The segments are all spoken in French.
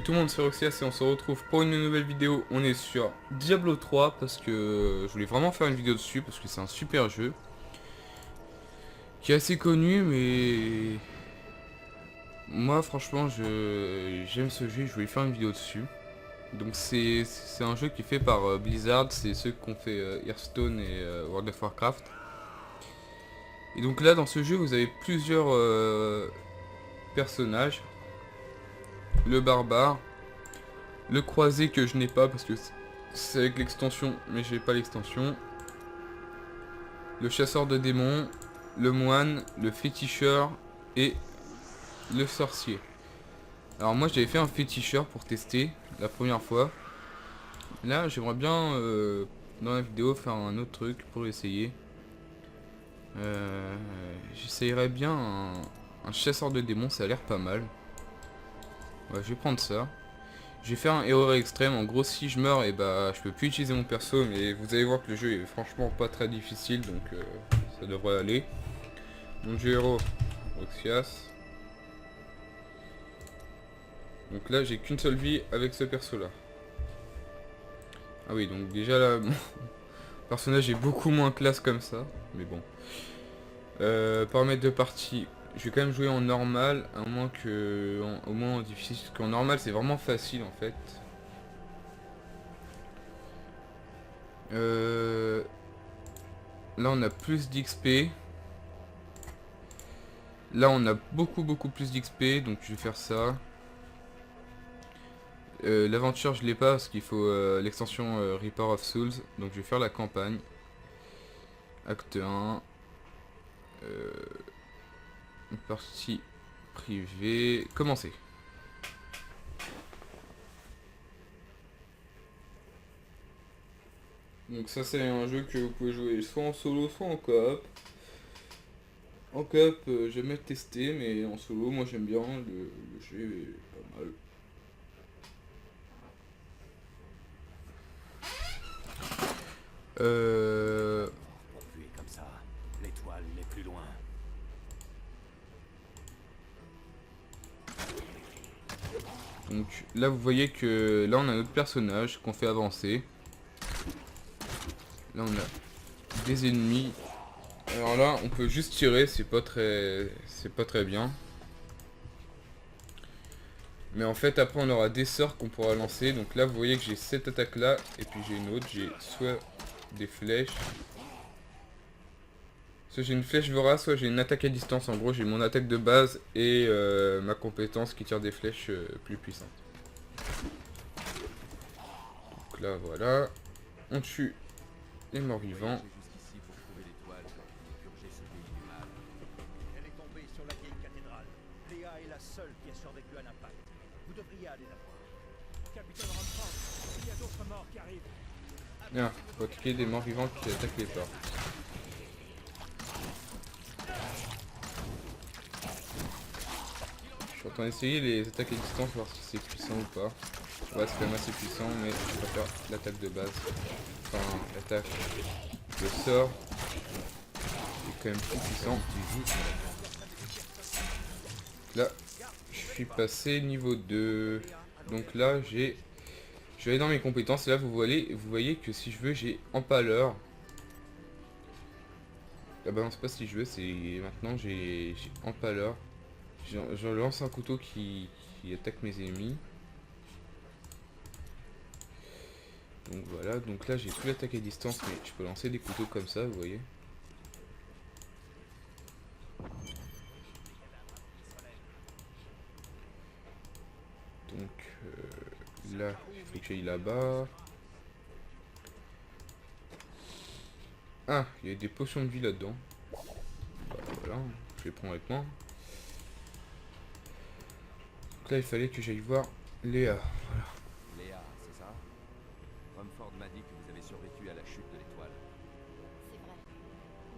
Salut tout le monde, c'est Roxias et on se retrouve pour une nouvelle vidéo. On est sur Diablo 3 parce que je voulais vraiment faire une vidéo dessus parce que c'est un super jeu qui est assez connu, mais moi franchement j'aime ce jeu, je voulais faire une vidéo dessus. Donc c'est un jeu qui est fait par Blizzard, c'est ceux qui ont fait Hearthstone et World of Warcraft. Et donc là dans ce jeu vous avez plusieurs personnages. Le barbare, le croisé que je n'ai pas parce que c'est avec l'extension, mais j'ai pas l'extension. Le chasseur de démons, le moine, le féticheur et le sorcier. Alors moi j'avais fait un féticheur pour tester la première fois. Là j'aimerais bien dans la vidéo faire un autre truc pour essayer. J'essayerais bien un chasseur de démons, ça a l'air pas mal. Ouais, je vais prendre ça. Je vais faire un héros extrême. En gros, si je meurs, et bah je peux plus utiliser mon perso, mais vous allez voir que le jeu est franchement pas très difficile, donc ça devrait aller. Mon jeu héros, Roxias. Donc là, j'ai qu'une seule vie avec ce perso là. Ah oui, donc déjà là, mon personnage est beaucoup moins classe comme ça, mais bon. Paramètres de partie. Je vais quand même jouer en normal, à moins que au moins en difficile, parce qu'en normal c'est vraiment facile en fait. Là on a plus d'XP. Là on a beaucoup plus d'XP, donc je vais faire ça. L'aventure je l'ai pas parce qu'il faut l'extension Reaper of Souls, donc je vais faire la campagne. Acte 1. Une partie privée. Commencer. Donc ça c'est un jeu que vous pouvez jouer soit en solo soit en coop. En coop j'ai jamais testé, mais en solo moi j'aime bien, le jeu est pas mal. Pourvu comme ça, l'étoile n'est plus loin. Donc là vous voyez que là on a notre personnage qu'on fait avancer. Là on a des ennemis. Alors là on peut juste tirer, c'est pas très bien. Mais en fait après on aura des sorts qu'on pourra lancer. Donc là vous voyez que j'ai cette attaque là et puis j'ai une autre, j'ai soit des flèches. Soit j'ai une flèche vorace, soit j'ai une attaque à distance. En gros j'ai mon attaque de base et ma compétence qui tire des flèches plus puissantes. Donc là voilà, on tue les morts vivants. Jusqu'ici pour trouver l'étoile et purger ce pays du mal. Elle est tombée sur la vieille cathédrale. Léa est la seule qui a survécu à l'impact. Vous devriez aller la voir. Capitaine Ramford, il y a d'autres morts qui arrivent. Bien, faut attaquer des morts vivants qui attaquent les portes. Je suis en train d'essayer les attaques à distance, voir si c'est puissant ou pas. Ouais, c'est quand même assez puissant, mais je préfère l'attaque de base. Enfin, l'attaque de sort est quand même plus puissant. Là, je suis passé niveau 2. Donc là, je vais aller dans mes compétences. Et là, vous voyez que si je veux, j'ai empaleur. Ah bah non, c'est pas si je veux, c'est maintenant j'ai empaleur. Je lance un couteau qui attaque mes ennemis. Donc voilà, donc là j'ai plus l'attaque à distance, mais je peux lancer des couteaux comme ça, vous voyez. Donc là, il faut que j'aille là-bas. Ah, il y a des potions de vie là-dedans. Bah, voilà, je les prends avec moi. Donc là, il fallait que j'aille voir Léa. Voilà. Léa, c'est ça? Rumford m'a dit que vous avez survécu à la chute de l'étoile. C'est vrai.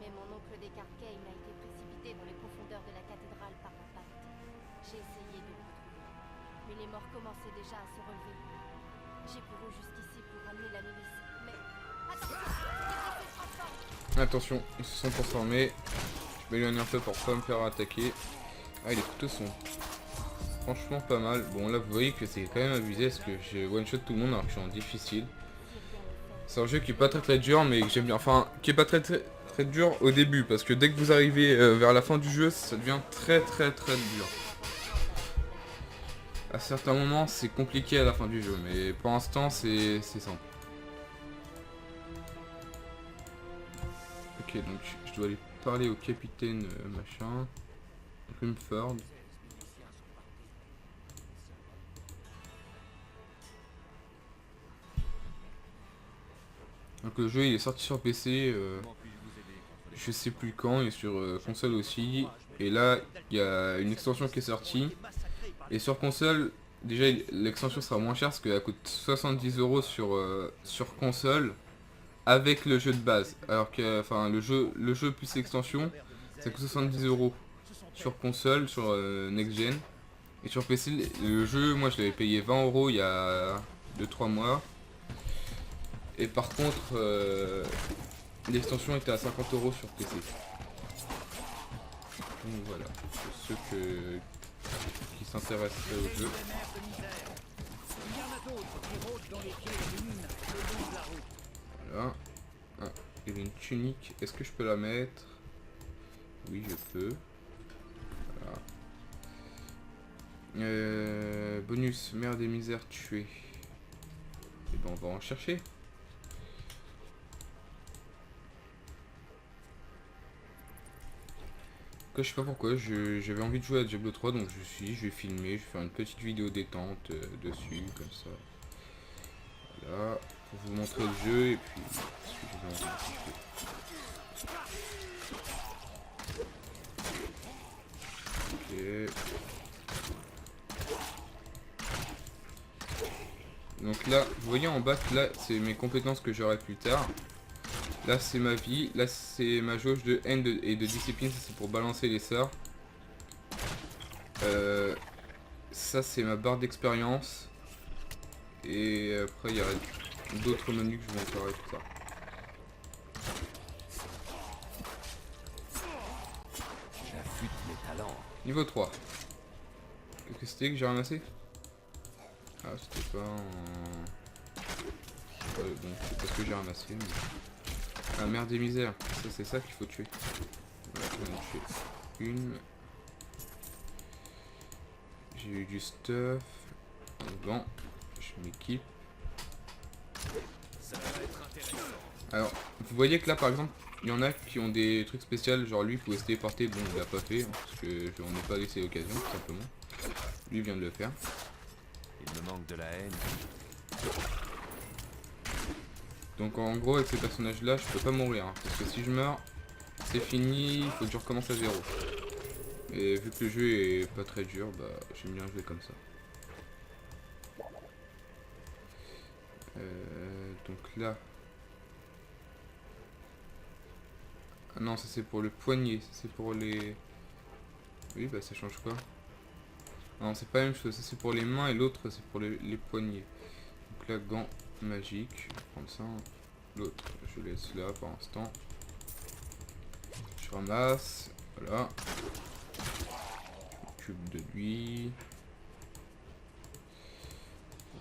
Mais mon oncle Descarquet a été précipité dans les profondeurs de la cathédrale par l'impact. J'ai essayé de le retrouver. Mais les morts commençaient déjà à se relever. J'ai couru jusqu'ici pour ramener la novice. Mais... Attention, ils se sont transformés. Je m'éloigne un peu pour pas me faire attaquer. Ah, les couteaux sont Franchement pas mal. Bon là vous voyez que c'est quand même abusé parce que j'ai one shot tout le monde alors que je suis en difficile. C'est un jeu qui est pas très dur mais que j'aime bien. Enfin qui est pas très dur au début parce que dès que vous arrivez vers la fin du jeu ça devient très dur. À certains moments c'est compliqué à la fin du jeu mais pour l'instant c'est simple. Ok donc je dois aller parler au capitaine machin. Rumford. Donc le jeu il est sorti sur PC, Comment puis-je vous aider contre les... je sais plus quand, et sur console aussi. Et là il y a une extension qui est sortie. Et sur console, déjà l'extension sera moins chère parce qu'elle coûte 70 € sur console avec le jeu de base. Alors que enfin le jeu plus l'extension ça coûte 70 € sur console, sur next gen. Et sur PC le jeu moi je l'avais payé 20 € il y a 2-3 mois. Et par contre, l'extension était à 50 € sur PC. Donc voilà, pour ceux qui s'intéressent au jeu. Voilà. Ah, il y a une tunique. Est-ce que je peux la mettre? Oui, je peux. Voilà. Bonus, merde et misère tuée. Et ben on va en chercher. Je sais pas pourquoi, j'avais envie de jouer à Diablo 3 donc je vais filmer, je vais faire une petite vidéo détente dessus comme ça. Voilà, pour vous montrer le jeu et puis ce que j'avais envie de faire. Ok. Donc là, vous voyez en bas que là c'est mes compétences que j'aurai plus tard. Là c'est ma vie, là c'est ma jauge de haine et de discipline, ça c'est pour balancer les sorts. Ça c'est ma barre d'expérience. Et après il y aura d'autres menus que je vais montrer tout ça. J'affûte mes talents. Niveau 3. Qu'est-ce que c'était que j'ai ramassé? Ah c'était pas un... Ouais, bon c'est pas ce que j'ai ramassé mais... Ah merde et misère, ça c'est ça qu'il faut tuer. Voilà, j'en ai tué une. J'ai eu du stuff. Bon, je m'équipe. Alors, vous voyez que là par exemple, il y en a qui ont des trucs spéciaux, genre lui il pouvait se téléporter, bon il l'a pas fait, hein, parce que on n'est pas laissé l'occasion tout simplement. Lui vient de le faire. Il me manque de la haine. Donc en gros avec ces personnages là je peux pas mourir hein, parce que si je meurs c'est fini, il faut que je recommence à zéro. Et vu que le jeu est pas très dur, bah j'aime bien jouer comme ça. Donc là... Ah non ça c'est pour le poignet, ça c'est pour les... Oui bah ça change quoi? Non c'est pas la même chose, ça c'est pour les mains et l'autre c'est pour les poignets. Donc là gants magique, je vais prendre ça. L'autre je laisse là pour l'instant. Je ramasse, voilà. Je m'occupe de lui.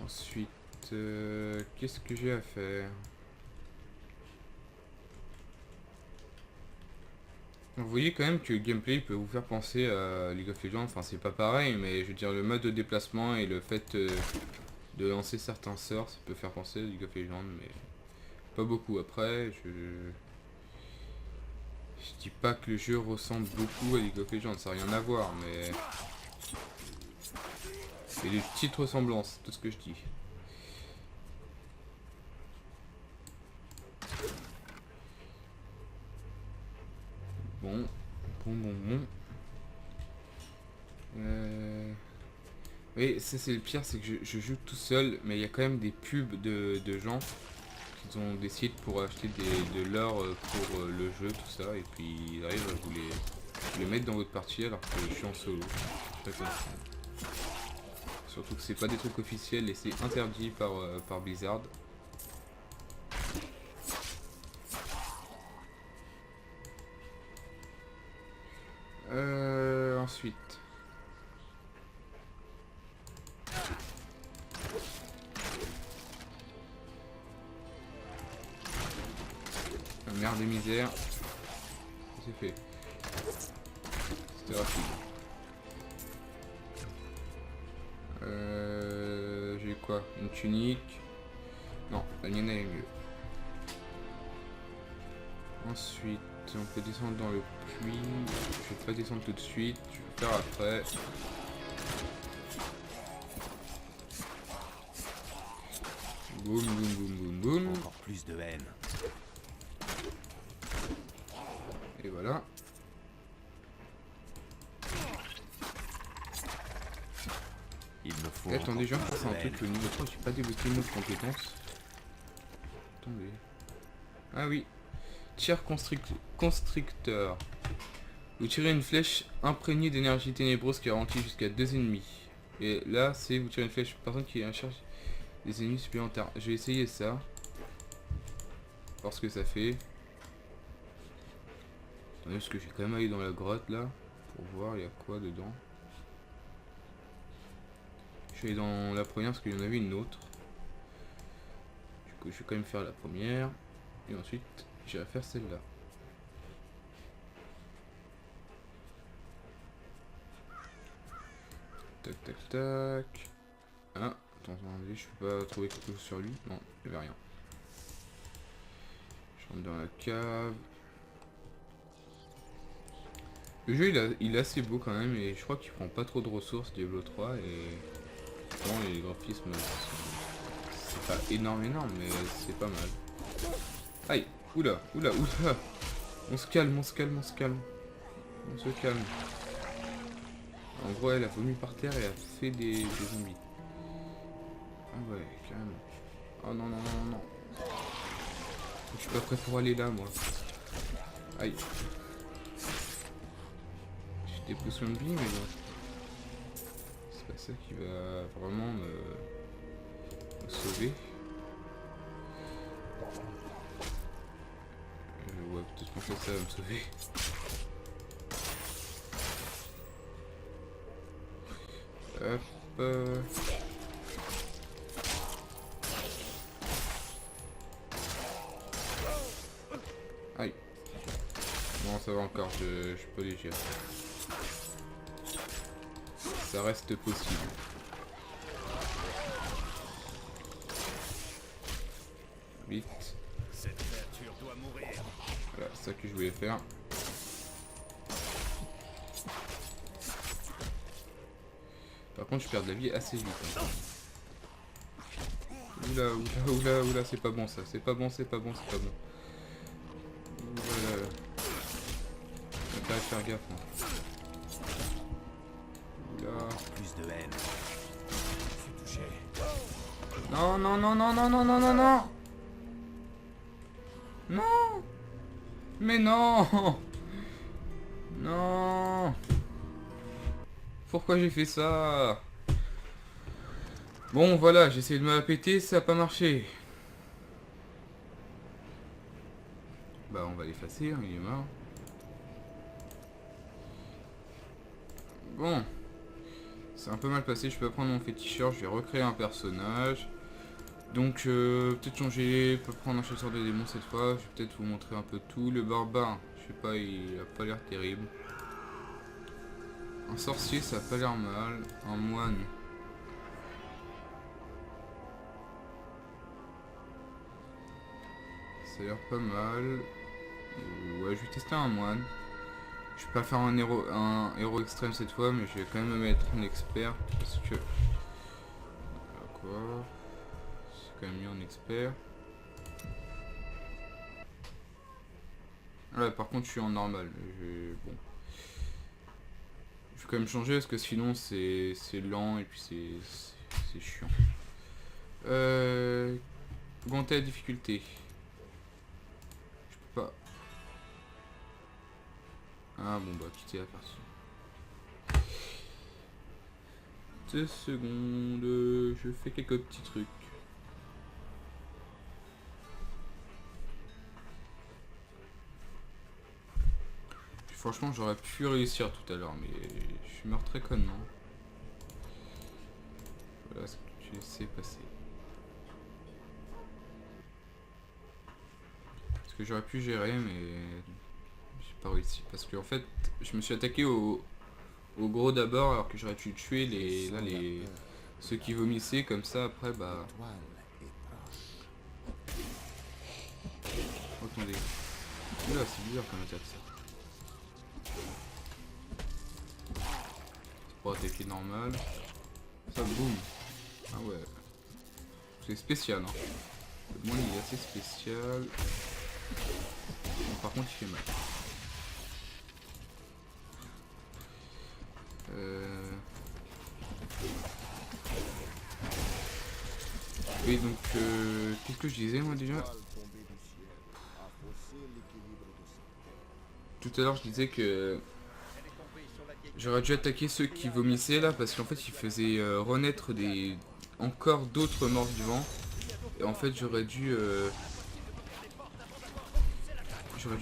Ensuite, qu'est-ce que j'ai à faire? Vous voyez quand même que le gameplay peut vous faire penser à League of Legends, enfin c'est pas pareil, mais je veux dire le mode de déplacement et le fait de lancer certains sorts, ça peut faire penser à League of Legends, mais pas beaucoup. Après, je dis pas que le jeu ressemble beaucoup à League of Legends, ça n'a rien à voir, mais c'est des petites ressemblances, tout ce que je dis. Bon. Oui, ça c'est le pire, c'est que je joue tout seul, mais il y a quand même des pubs de gens qui ont des sites pour acheter de l'or pour le jeu, tout ça, et puis ils arrivent à vous les mettre dans votre partie alors que je suis en solo. Surtout que c'est pas des trucs officiels et c'est interdit par Blizzard. Ensuite. de misère. C'est fait. C'était rapide. J'ai quoi? Une tunique. Non, la mienne elle est mieux. Ensuite, on peut descendre dans le puits. Je vais pas descendre tout de suite. Je vais faire après. Boum, boum, boum, boum, boum. Encore plus de haine. Et voilà. Il me faut. Et attendez, je viens de encore passer un plus de truc. Le niveau 3, j'ai pas débloqué une autre compétence. Attendez. Ah oui. Tir constricteur. Vous tirez une flèche imprégnée d'énergie ténébreuse qui ralentit jusqu'à 2 ennemis. Et là, c'est vous tirez une flèche par personne qui est en charge des ennemis supplémentaires. Je vais essayer ça. Voir ce que ça fait. Attendez, parce que j'ai quand même allé dans la grotte là. Pour voir il y a quoi dedans. Je suis allé dans la première parce qu'il y en avait une autre. Du coup, je vais quand même faire la première. Et ensuite, j'ai à faire celle-là. Tac, tac, tac. Ah, attendez, je peux pas trouver quelque chose sur lui. Non, il n'y avait rien. Je rentre dans la cave. Le jeu, il est assez beau quand même. Et je crois qu'il prend pas trop de ressources, Diablo 3. Et bon, les graphismes, c'est pas énorme, mais c'est pas mal. Aïe, oula, oula, oula. On se calme, on se calme, on se calme. On se calme. En gros, elle a vomi par terre et a fait des zombies. Ah ouais, carrément. Oh non, non, non, non. Je suis pas prêt pour aller là, moi. Aïe. J'ai des potions de vie, mais bon. C'est pas ça qui va vraiment me sauver. Ouais, peut-être que ça va me sauver. Hop. Aïe. Non, ça va encore, je peux les gérer. Ça reste possible. Vite. Cette créature doit mourir. Voilà, c'est ça que je voulais faire. Par contre, je perds de la vie assez vite. Hein. Oula, oula, oula, oula, c'est pas bon ça. C'est pas bon, c'est pas bon, c'est pas bon. Oula. Faut pas faire gaffe. Hein. Oula. Plus de haine. Je suis touché. Non, non, non, non, non, non, non, non, non. Non. Mais non. Non. Pourquoi j'ai fait ça? Bon, voilà, j'ai essayé de me la péter, ça n'a pas marché. Bah, on va l'effacer, hein, il est mort. Bon. C'est un peu mal passé, je peux prendre mon féticheur, je vais recréer un personnage. Donc, peut-être changer, peut prendre un chasseur de démons cette fois. Je vais peut-être vous montrer un peu tout. Le barbare, je sais pas, il a pas l'air terrible. Un sorcier, ça a pas l'air mal. Un moine. Ça a l'air pas mal. Ouais, je vais tester un moine. Je vais pas faire un héros extrême cette fois, mais je vais quand même me mettre un expert. Parce que... Quoi? C'est quand même mieux en expert. Ouais, par contre, je suis en normal. Bon. Je vais quand même changer parce que sinon c'est lent et puis c'est chiant. Augmenter la difficulté. Je peux pas. Ah bon bah quitter la partie. 2 secondes. Je fais quelques petits trucs. Franchement, j'aurais pu réussir tout à l'heure, mais je meurs très connement. Voilà ce que tu laissais passer. Ce que j'aurais pu gérer, mais j'ai pas réussi. Parce que en fait, je me suis attaqué au gros d'abord, alors que j'aurais pu tuer ceux qui vomissaient, comme ça après bah. Oh, attendez. Oula, c'est bizarre comme attaque ça. C'est pour attaquer normal. Ça boum. Ah ouais. C'est spécial hein. Le monde il est assez spécial. Bon, par contre il fait mal. Oui donc qu'est-ce que je disais moi déjà? Tout à l'heure je disais que j'aurais dû attaquer ceux qui vomissaient là parce qu'en fait ils faisaient renaître encore d'autres morts vivants. Et en fait j'aurais dû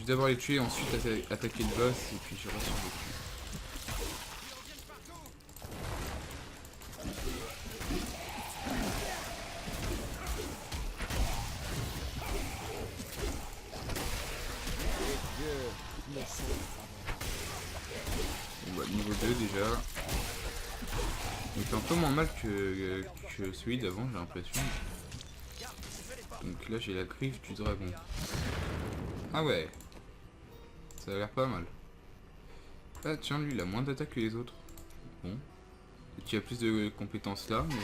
d'abord les tuer et ensuite attaquer le boss et puis j'aurais survécu. Bon bah niveau 2 déjà. Il fait un peu moins mal que celui d'avant j'ai l'impression. Donc là j'ai la griffe du dragon. Ah ouais. Ça a l'air pas mal. Ah tiens lui il a moins d'attaque que les autres. Bon. Et tu as plus de compétences là mais...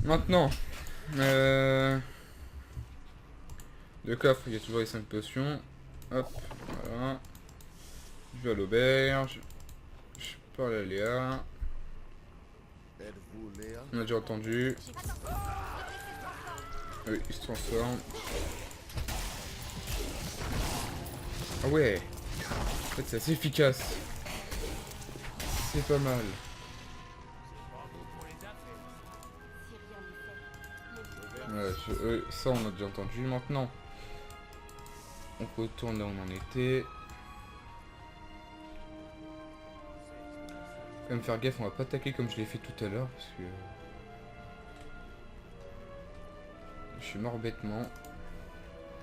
Maintenant, le coffre, il y a toujours les 5 potions. Hop, voilà. Je vais à l'auberge. Je parle à Léa. On a déjà entendu. Oui, il se transforme. Ah ouais. En fait, c'est assez efficace. C'est pas mal. Ouais, ça on a déjà entendu. Maintenant, on retourne là où on en était. Faut même faire gaffe, on va pas attaquer comme je l'ai fait tout à l'heure parce que je suis mort bêtement.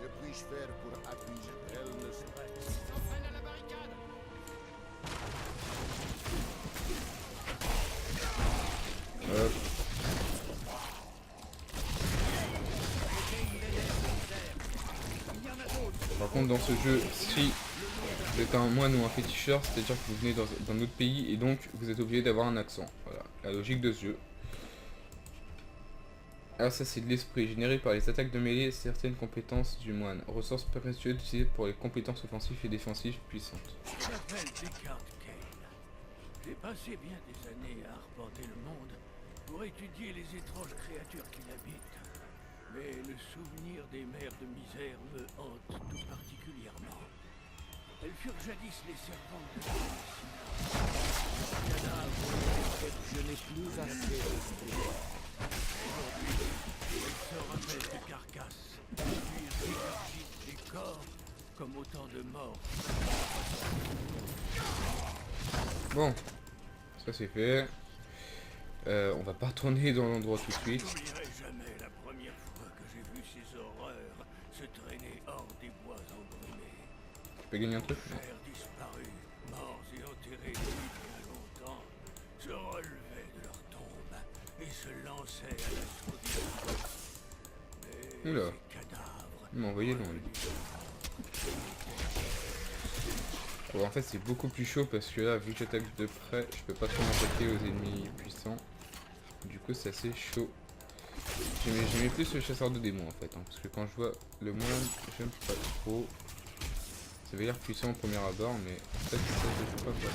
Que puis-je faire pour appuyer? Elle ne sait pas. Hop. Par contre dans ce jeu, si vous êtes un moine ou un féticheur, c'est-à-dire que vous venez d'un autre pays et donc vous êtes obligé d'avoir un accent. Voilà, la logique de ce jeu. Alors ça c'est de l'esprit, généré par les attaques de mêlée, certaines compétences du moine. Ressources précieuses utilisées pour les compétences offensives et défensives puissantes. Je m'appelle Descartes Kane. J'ai passé bien des années à arpenter le monde pour étudier les étranges créatures qui l'habitent. Mais le souvenir des mers de misère me hante tout particulièrement. Elles furent jadis les servantes de Je n'ai plus assez d'esprit. Aujourd'hui, elles se rappellent de carcasses, puis régurgitent des corps comme autant de morts. Bon, ça c'est fait. On va pas retourner dans l'endroit tout de suite. J'oublierai jamais la première fois que j'ai vu ces horreurs se traîner hors des bois embrumés. Tu peux gagner un truc? Chers disparus, morts et enterrés depuis bien longtemps, se relevaient de leur tombe et se lançaient à l'assaut des bois. Mais Oula. ces cadavres... Il m'a envoyé loin lui. Bon, en fait c'est beaucoup plus chaud parce que là vu que j'attaque de près, je peux pas trop m'attaquer aux ennemis puissants. Du coup c'est assez chaud. J'aimais plus le chasseur de démons en fait, hein, parce que quand je vois le moine, j'aime pas trop. Ça avait l'air puissant au premier abord, mais en fait ça je trouve pas quoi.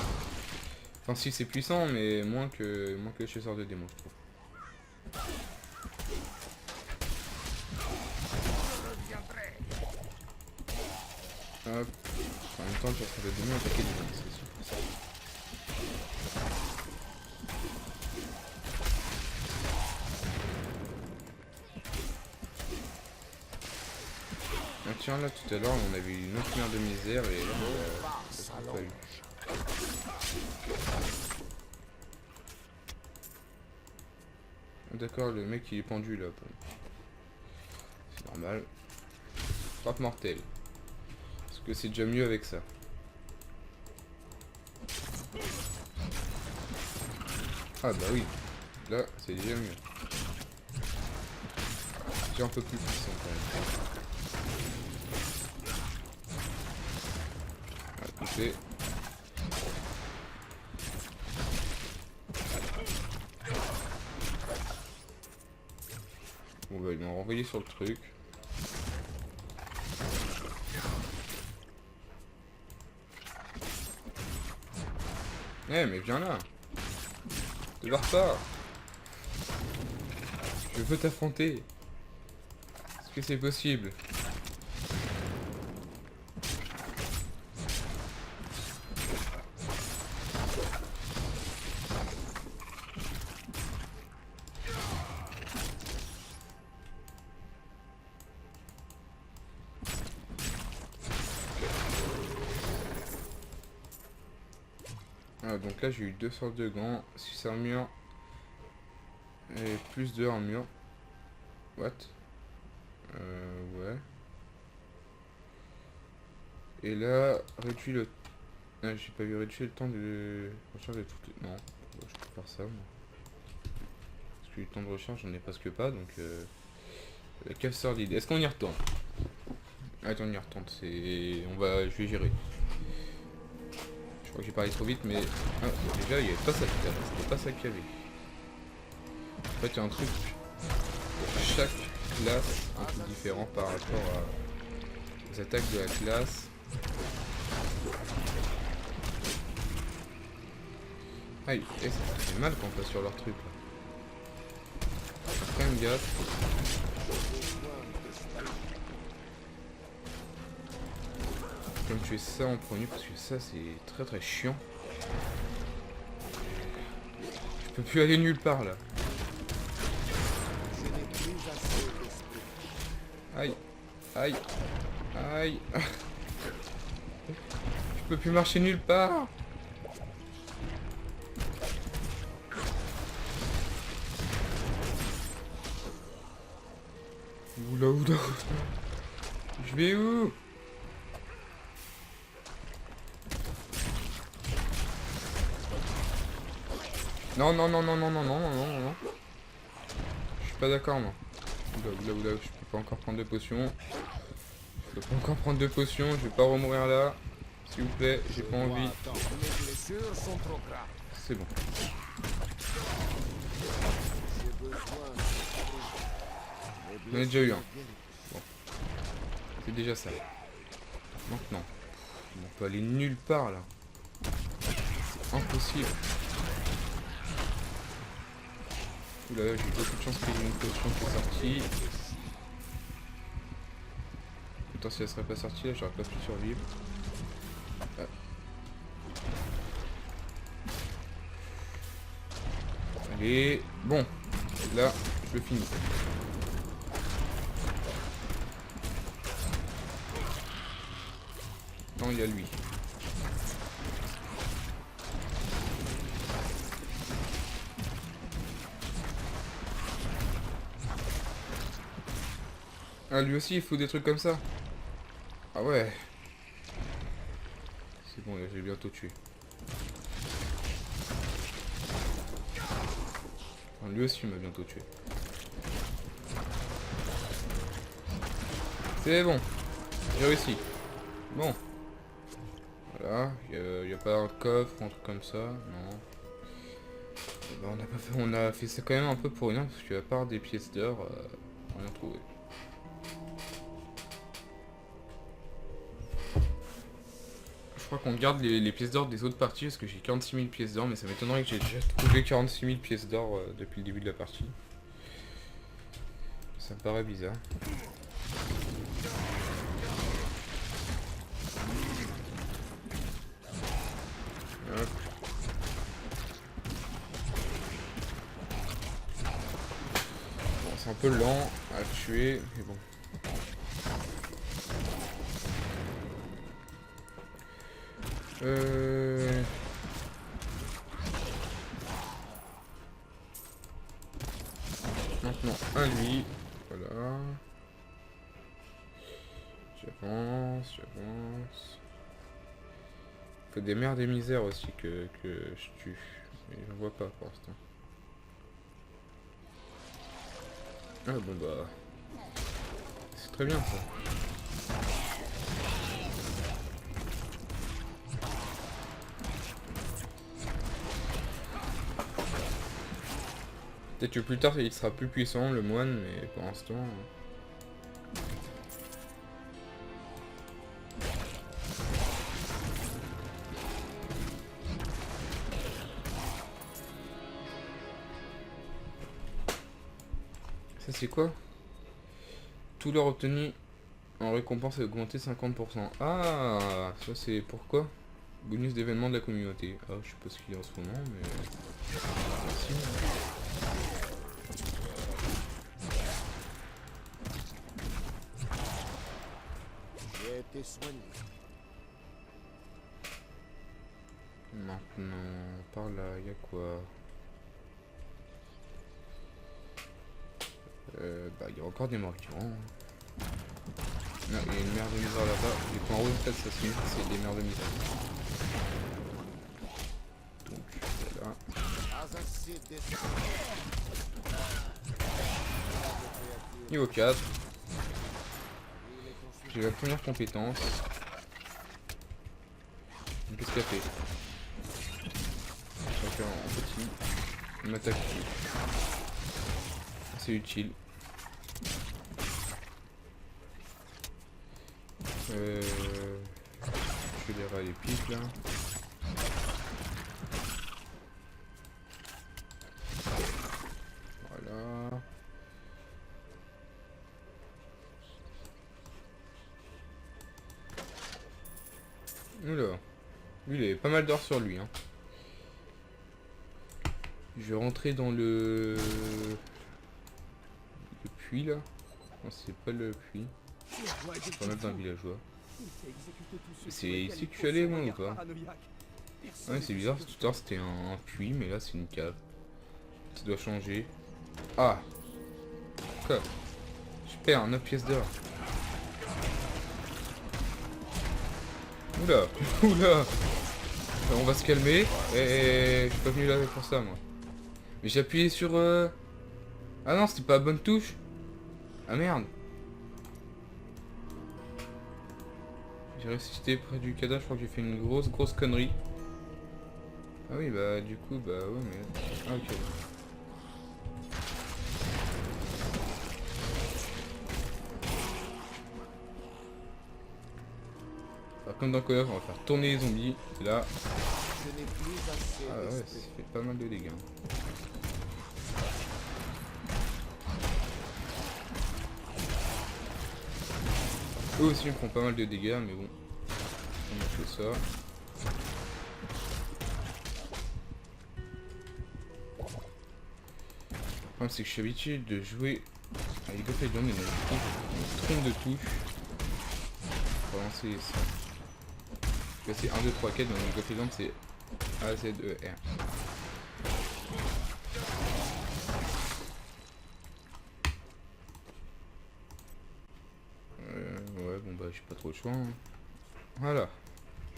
Enfin si c'est puissant, mais moins que le chasseur de démons je trouve. Hop. En même temps le chasseur de démons attaquer des gens, c'est sûr. Ah tiens là tout à l'heure on avait eu une autre mer de misère et là on l'a pas eu. D'accord, le mec il est pendu là. Bon. C'est normal. Frappe mortelle. Parce que c'est déjà mieux avec ça. Ah bah oui. Là, c'est déjà mieux. C'est un peu plus puissant quand même. Ah, écoutez. Bon bah ils m'ont renvoyé sur le truc. Eh mais viens là. Te barre pas. Je veux t'affronter. Est-ce que c'est possible? Ah, donc là j'ai eu 2 sortes de gants, 6 armures et plus de armure. What? Ouais. Et là, réduit le... Ah, j'ai pas vu réduire le temps de recharge de tout... Non, je peux faire ça, moi. Parce que le temps de recharge, j'en ai presque pas, donc... La casseur d'idées. Est-ce qu'on y retourne? Attends, on y retourne, c'est... Je vais gérer. Je crois que j'ai parlé trop vite, mais... Ah, déjà, il n'y avait pas ça tout à l'heure, c'était pas ça qu'il y avait. En fait, il y a un truc... Pour chaque classe, un truc différent par rapport aux attaques de la classe. Aïe, ça fait mal quand on passe sur leur truc là. Faut quand même gaffe. Comme tuer ça en premier parce que ça c'est très très chiant. Je peux plus aller nulle part là. Aïe, aïe, aïe. Je peux plus marcher nulle part. Oula, oula. Je vais où? Non, non, non, non, non, non, non, non, non, non. Je suis pas d'accord, moi. Oula, oula, oula, je peux pas encore prendre de potions. Je peux pas encore prendre de potions, je vais pas remourir là. S'il vous plaît, j'ai pas envie. C'est bon. J'en ai déjà eu un. Bon. C'est déjà ça. Maintenant. On peut aller nulle part là. C'est impossible. Oula, j'ai eu beaucoup de chance qu'il y ait une potion qui est sortie. Pourtant si elle serait pas sortie là, j'aurais pas pu survivre. Ah. Allez, bon. Là, je le finis. Non, il y a lui. Ah, lui aussi, il faut des trucs comme ça. Ah ouais. C'est bon, j'ai bientôt tué. Enfin, lui aussi, il m'a bientôt tué. C'est bon. J'ai réussi. Bon. Voilà. Il n'y a pas un coffre ou un truc comme ça. Non. Et ben, on a fait ça quand même un peu pour rien. Parce qu'à part des pièces d'or, rien trouvé. Je crois qu'on garde les pièces d'or des autres parties parce que j'ai 46 000 pièces d'or, mais ça m'étonnerait que j'ai déjà trouvé 46 000 pièces d'or depuis le début de la partie. Ça me paraît bizarre. Hop. Bon, c'est un peu lent à tuer, mais bon. Non, un lui. Voilà. J'avance, j'avance. Faut des merdes et misères aussi que je tue. Mais j'en vois pas pour l'instant. Ah bon bah... C'est très bien ça. Peut-être que plus tard il sera plus puissant le moine, mais pour l'instant... Ça c'est quoi? Tout leur obtenu en récompense est augmenté 50%. Ah, ça c'est pourquoi? Bonus d'événements de la communauté. Ah, je sais pas ce qu'il y a en ce moment, mais... Merci. J'ai été soigné. Maintenant, par là, il y a quoi? Bah, il y a encore des morts-vivants. Non, il y a une mer de misère là-bas. Les points rouges, peut-être, ça signifie que c'est des mers de misère. Donc, voilà. Niveau 4. J'ai la première compétence. Qu'est-ce qu'elle fait? Je vais faire en petit. Il m'attaque. C'est utile. Je vais les rails et piques là. Voilà. Oula. Lui il avait pas mal d'or sur lui hein. Je vais rentrer dans le puits là. Non c'est pas le puits. Je vais mettre dans un villageois. C'est ici que je suis allé moi ou pas? Ouais c'est bizarre, tout à l'heure c'était un puits mais là c'est une cave. Ça doit changer. Ah quoi? Je perds 9 pièces d'or. Oula, oula. On va se calmer. Et je suis pas venu là pour ça moi. Mais j'ai appuyé sur... Ah non, c'était pas la bonne touche. Ah merde. J'ai resté près du cadavre, je crois que j'ai fait une grosse connerie. Ah oui, bah du coup, bah ouais, mais... Ah ok. Alors, comme dans Call of, on va faire tourner les zombies. Et là... Ah ouais, ça fait pas mal de dégâts. Eux aussi ils font pas mal de dégâts, mais bon. On a fait ça. Le problème c'est que je suis habitué de jouer à League of Legends, mais une trompe de touches pour lancer les sorts. C'est 1, 2, 3, 4, dans League of Legends c'est A, Z, E, R. Ouais, bon bah j'ai pas trop le choix. Hein. Voilà.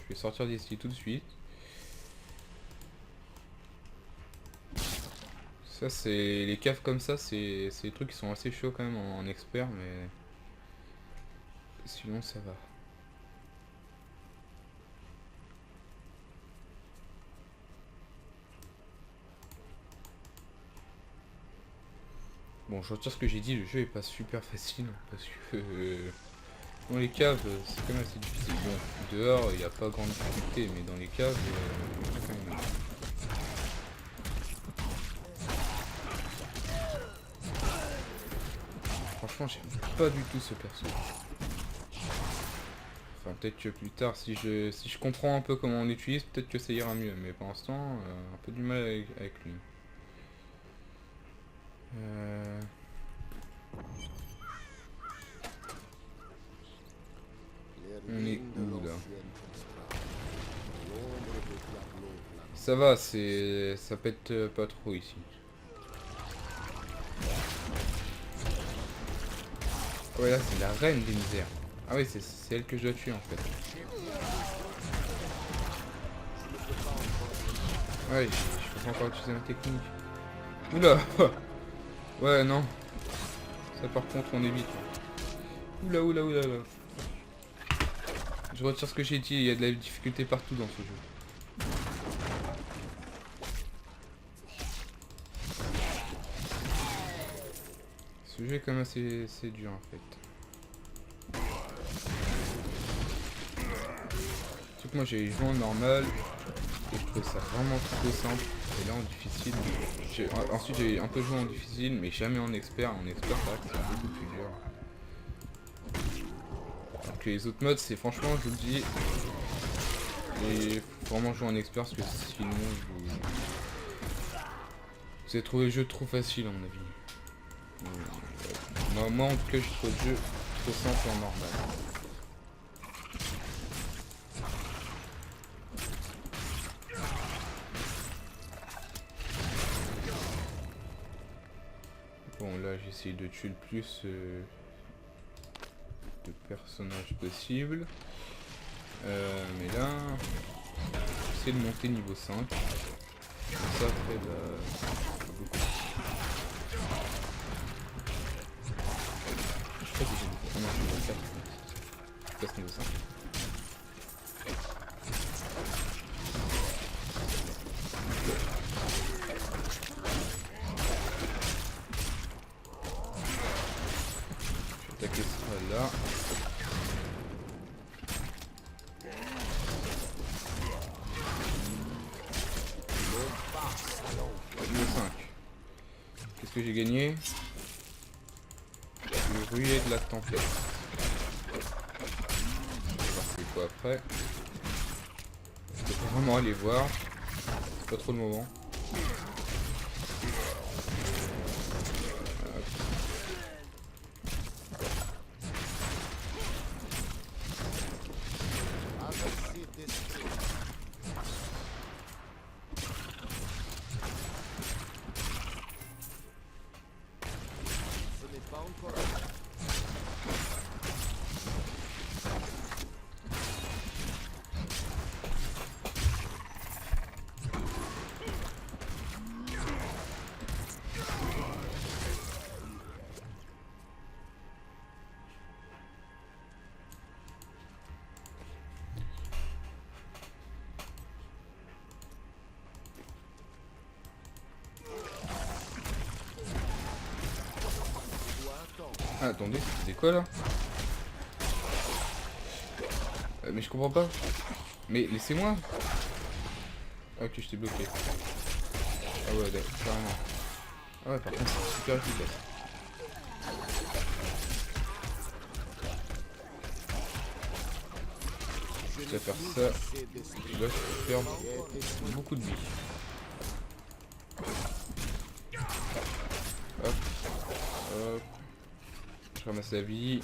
Je vais sortir d'ici tout de suite. Ça c'est... Les caves comme ça, c'est des trucs qui sont assez chauds quand même en expert, mais... Sinon ça va. Bon, je retire ce que j'ai dit, le jeu est pas super facile, parce que... dans les caves, c'est quand même assez difficile. Bon, dehors, il n'y a pas grande difficulté, mais dans les caves, il y a quand même... Franchement, j'aime pas du tout ce perso. Enfin, peut-être que plus tard, si je comprends un peu comment on l'utilise, peut-être que ça ira mieux. Mais pour l'instant, un peu du mal avec lui. On est où là? Ça va, ça pète pas trop ici. Ouais, là c'est la reine des misères. Ah ouais, c'est elle que je dois tuer en fait. Ouais, je peux pas encore utiliser ma technique. Oula. Ouais, non. Ça par contre on évite. Oula, oula, oula, oula. Je retire ce que j'ai dit, il y a de la difficulté partout dans ce jeu. Ce jeu est quand même assez dur en fait. Surtout que moi j'ai joué en normal et je trouve ça vraiment trop simple. Et là en difficile, ensuite j'ai un peu joué en difficile mais jamais en expert. En expert c'est vrai que c'est beaucoup plus dur. Alors que les autres modes c'est franchement je vous le dis, il faut vraiment jouer en expert parce que sinon vous avez trouvé le jeu trop facile à mon avis. Moi en tout cas je trouve le jeu trop simple en normal. Bon là j'essaie de tuer le plus de personnages possible. Mais là j'essaie de monter niveau 5. Ça après beaucoup. Je sais pas si j'ai des personnages niveau 4. Je passe niveau 5. Je vais attaquer ça là. Niveau 5. Qu'est-ce que j'ai gagné? Le ruée de la tempête. On va voir c'est quoi après. Je peux pas vraiment aller voir. C'est pas trop le moment. Ah, attendez, c'est quoi là? Mais je comprends pas. Mais laissez-moi. Ah, ok, je t'ai bloqué. Ah ouais, d'accord, carrément. Ah ouais, par contre, c'est super efficace. Je vais faire ça. Et là, je peux perdre beaucoup de vie. Hop. Hop. Je ramasse la vie.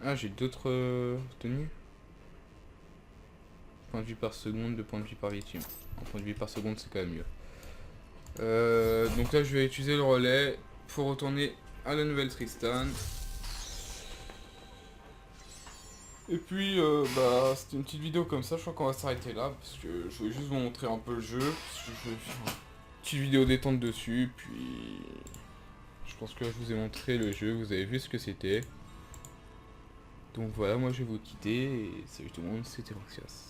Ah, j'ai d'autres tenues. Point de vie par seconde, 2 points de vie par victime. Un point de vie par seconde, c'est quand même mieux. Donc là, je vais utiliser le relais pour retourner à la nouvelle Tristan. Et puis, c'était une petite vidéo comme ça. Je crois qu'on va s'arrêter là parce que je voulais juste vous montrer un peu le jeu. Parce que je vais faire une petite vidéo détente dessus. Puis, je pense que je vous ai montré le jeu. Vous avez vu ce que c'était. Donc voilà, moi je vais vous quitter. Et salut tout le monde, c'était Roxias.